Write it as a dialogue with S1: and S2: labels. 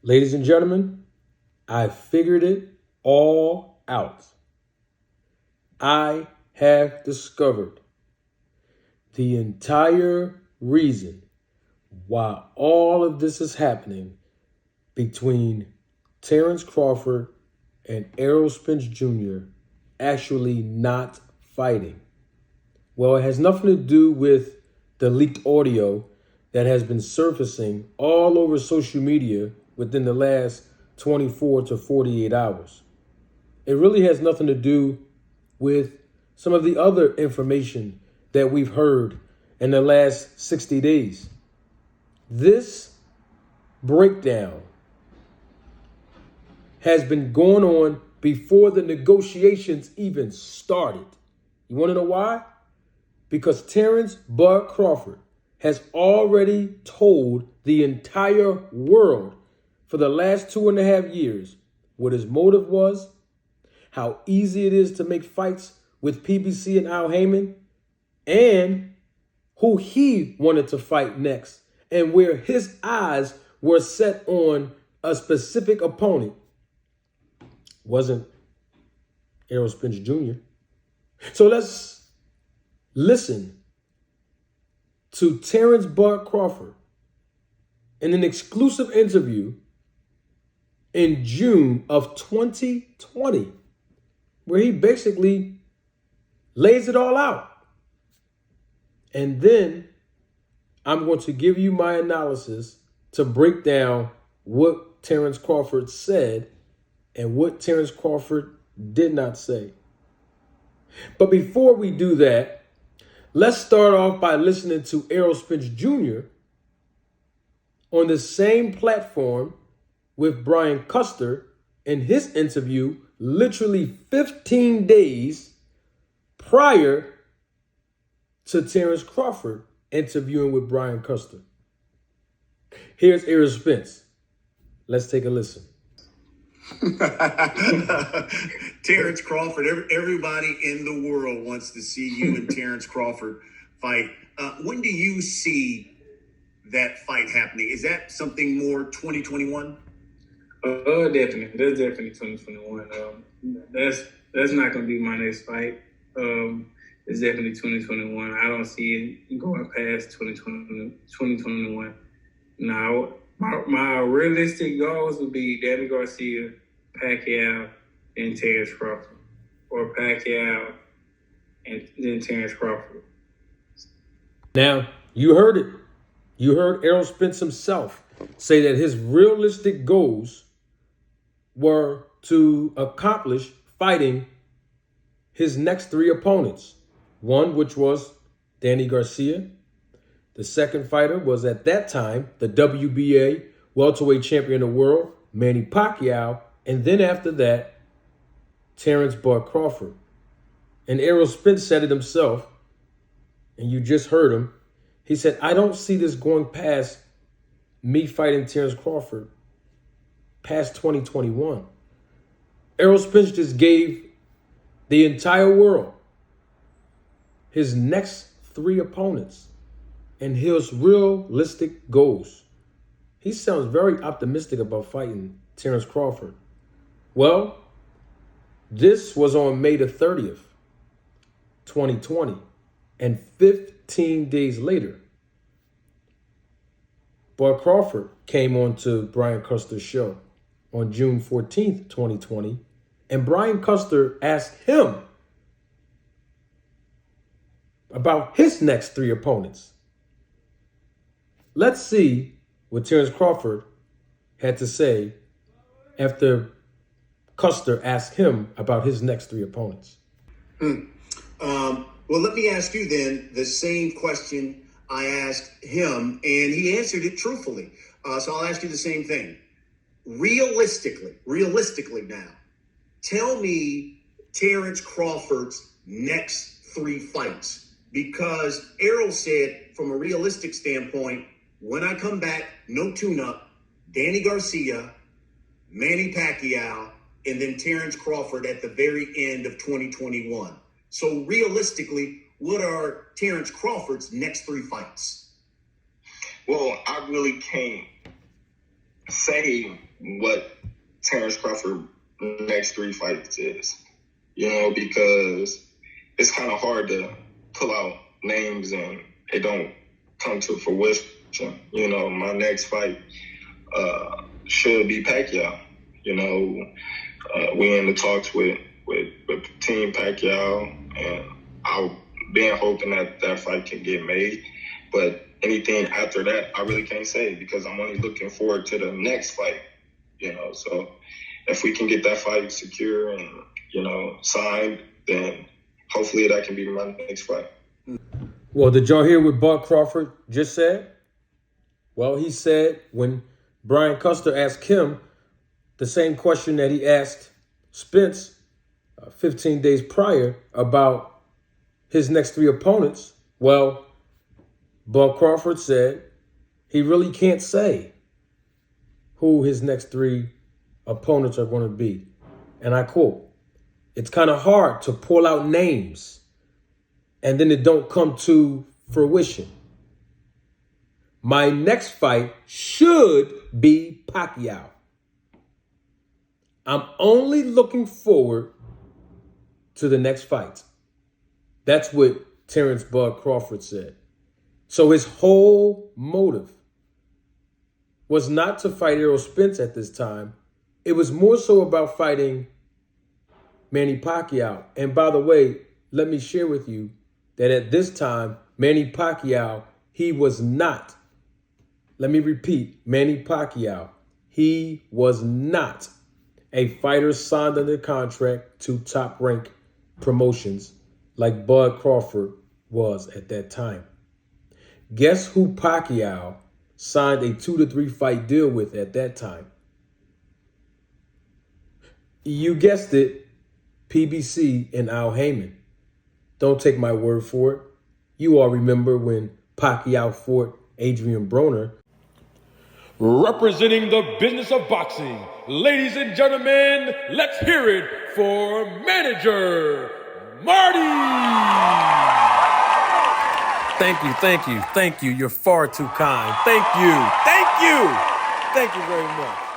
S1: Ladies and gentlemen, I figured it all out. I have discovered the entire reason why all of this is happening between Terence Crawford and Errol Spence Jr. actually not fighting. Well, it has nothing to do with the leaked audio that has been surfacing all over social media within the last 24 to 48 hours. It really has nothing to do with some of the other information that we've heard in the last 60 days. This breakdown has been going on before the negotiations even started. You want to know why? Because Terence Bud Crawford has already told the entire world for the last 2.5 years what his motive was, how easy it is to make fights with PBC and Al Heyman, and who he wanted to fight next, and where his eyes were set on a specific opponent. Wasn't Errol Spence Jr. So let's listen to Terence Bud Crawford in an exclusive interview in June of 2020, where he basically lays it all out. And then I'm going to give you my analysis to break down what Terence Crawford said and what Terence Crawford did not say. But before we do that, let's start off by listening to Errol Spence Jr. on the same platform with Brian Custer in his interview literally 15 days prior to Terence Crawford interviewing with Brian Custer. Here's Errol Spence. Let's take a listen.
S2: Terence Crawford, everybody in the world wants to see you and Terence Crawford fight. When do you see that fight happening? Is that something more 2021?
S3: Definitely. That's definitely 2021. That's not going to be my next fight. It's definitely 2021. I don't see it going past 2021. Now, my realistic goals would be Danny Garcia, Pacquiao, and Terence Crawford. Or Pacquiao and then Terence Crawford.
S1: Now, you heard it. You heard Errol Spence himself say that his realistic goals were to accomplish fighting his next 3 opponents. One, which was Danny Garcia. The second fighter was at that time the WBA welterweight champion of the world, Manny Pacquiao. And then after that, Terence Bud Crawford. And Errol Spence said it himself, and you just heard him. He said, I don't see this going past me fighting Terence Crawford past 2021. Errol Spence just gave the entire world his next 3 opponents and his realistic goals. He sounds very optimistic about fighting Terence Crawford. Well, this was on May the 30th, 2020. And 15 days later, Bud Crawford came on to Brian Custer's show on June 14th, 2020. And Brian Custer asked him about his next 3 opponents. Let's see what Terence Crawford had to say after Custer asked him about his next 3 opponents.
S2: Well, let me ask you then the same question I asked him, and he answered it truthfully. So I'll ask you the same thing. Realistically now, tell me Terence Crawford's next 3 fights. Because Errol said, from a realistic standpoint, when I come back, no tune-up, Danny Garcia, Manny Pacquiao, and then Terence Crawford at the very end of 2021. So realistically, what are Terence Crawford's next 3 fights?
S4: Well, I really can't say what Terence Crawford next 3 fights is, because it's kind of hard to pull out names and it don't come to fruition. My next fight should be Pacquiao. We in the talks with Team Pacquiao, and I've been hoping that fight can get made. But anything after that, I really can't say because I'm only looking forward to the next fight. So if we can get that fight secure and signed, then hopefully that can be my next fight.
S1: Well, did y'all hear what Bud Crawford just said? Well, he said when Brian Custer asked him the same question that he asked Spence 15 days prior about his next 3 opponents, well, Bud Crawford said he really can't say who his next 3 opponents are going to be. And I quote, "It's kind of hard to pull out names and then it don't come to fruition. My next fight should be Pacquiao. I'm only looking forward to the next fight." That's what Terence Bud Crawford said. So his whole motive was not to fight Errol Spence at this time. It was more so about fighting Manny Pacquiao. And by the way, let me share with you that at this time, Manny Pacquiao, he was not, let me repeat, Manny Pacquiao, he was not a fighter signed under contract to Top Rank Promotions like Bud Crawford was at that time. Guess who Pacquiao signed a 2 to 3 fight deal with at that time? You guessed it, PBC and Al Heyman. Don't take my word for it. You all remember when Pacquiao fought Adrian Broner. Representing the business of boxing, ladies and gentlemen, let's hear it for manager Marty. Thank you. You're far too kind. Thank you very much.